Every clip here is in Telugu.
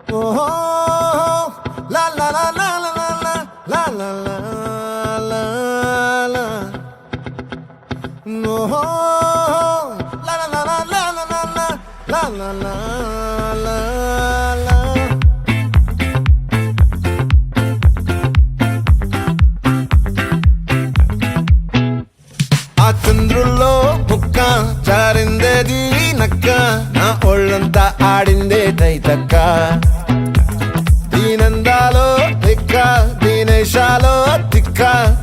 Oh, la la la la la la la la la la la. No, la la la la la la la la la la la la. ఆ చంద్రుల్లో బుక్క జారిందేది నక్క నా ఒళ్ళంతా ఆడిందే తైతక్క దీనందాలో తిక్క దీనేశాలో తిక్క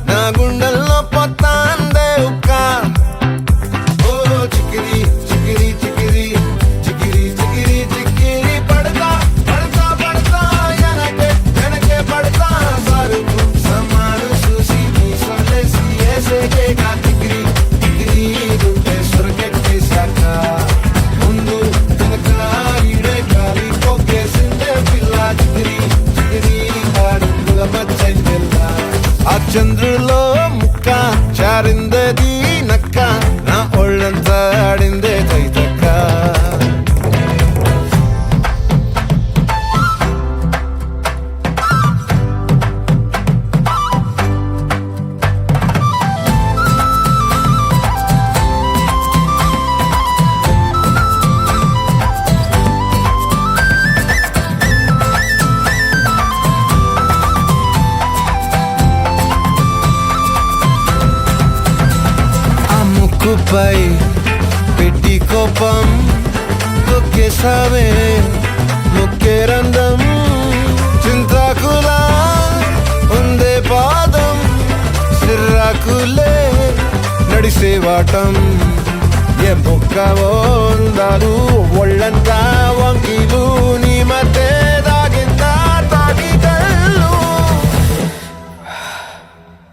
నా గుండెల్లో పొత్తాందే ఉక్క ఓ చికిరి చికిరి చికిరి చికిరి చికిరి చికిరి పడతా పడతా పడతా ఎనకే ఎనకే పడతా సరుకు సమాను చూసి నీ సొల్లేసి ఏసేకే గా చికిరి చికిరి గుండె సొరకెట్టేశాక ముందు వెనక ఈడే గాలి పోకేసిందే పిల్ల చికిరి చికిరి ఆడుగుల మచ్చంజెల్ల ఆ చంద్రులో ముక్క చారిందది నక్క నా ఒళ్ళంతా ఆడిందే తైతక్క ఆ ముక్కుపై పెట్టి కోపం తొక్కేసావే ముక్కే రంధ్రం చింతాకులా ఉందే పాదం సిర్రాకులే నడిసే వాటం ఏ ముక్కవో ఉందాలు ఒళ్ళంతా వంకీలు నీ మధ్య దాగిందా తాగి కళ్ళు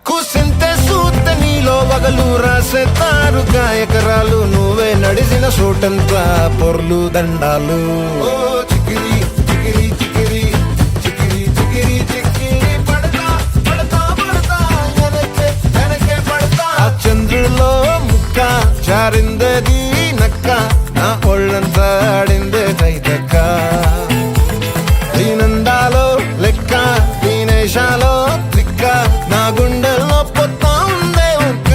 కూసింతే సూత్తే నీలో వగలు రాసేతారు గాయకరాలు నువ్వే నడిసిన చోటంతా పొర్లు దండాలు ఓ చికిరి చికిరి చికిరి చికిరి చికిరి చికిరి పడతా పడతా పడతా ఎనకే ఎనకే పడతా ఆ చంద్రులో ముక్క చారిందది నక్క నా ఒళ్ళంతా ఆడిందే తైతక్క దీనందాలో లెక్క దీనేశాలో త్రిక్క నా గుండెల్లో పొత్తా ఉందే ఉక్క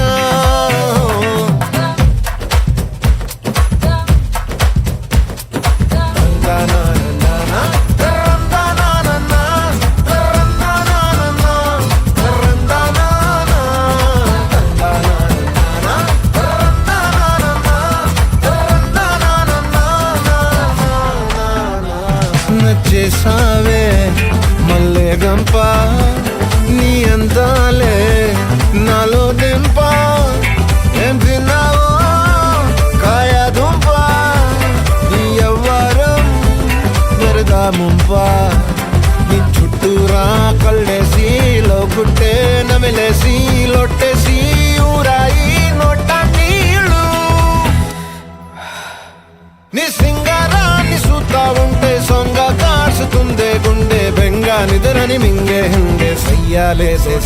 నచ్చేసావే మల్లె గంప నీ అందాలే నాలో దింప ఏం తిన్నావో కాయ దుంప నీ ఎవ్వరం వెరదా ముంప నీ చుట్టూరా కళ్ళేసి లోకుట్టే నమిలేసి లొట్టేసి ఊరాయి నోట నీళ్ళు నీ సింగారాన్ని చూస్తా ఉంటే సొంగ కాసుతుందే గుండె బెంగ నిద్రని మింగే హంగే సయ్యాలేసే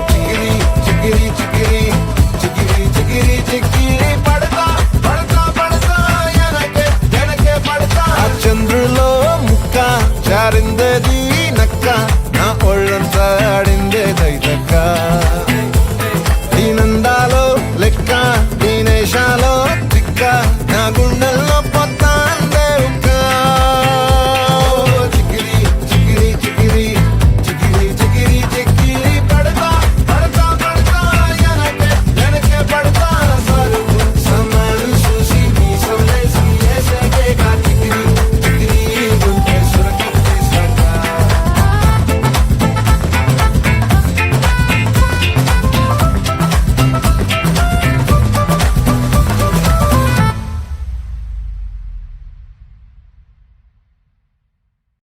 చికిరి చికిరి చికిరి చికిరి చికిరి చికిరి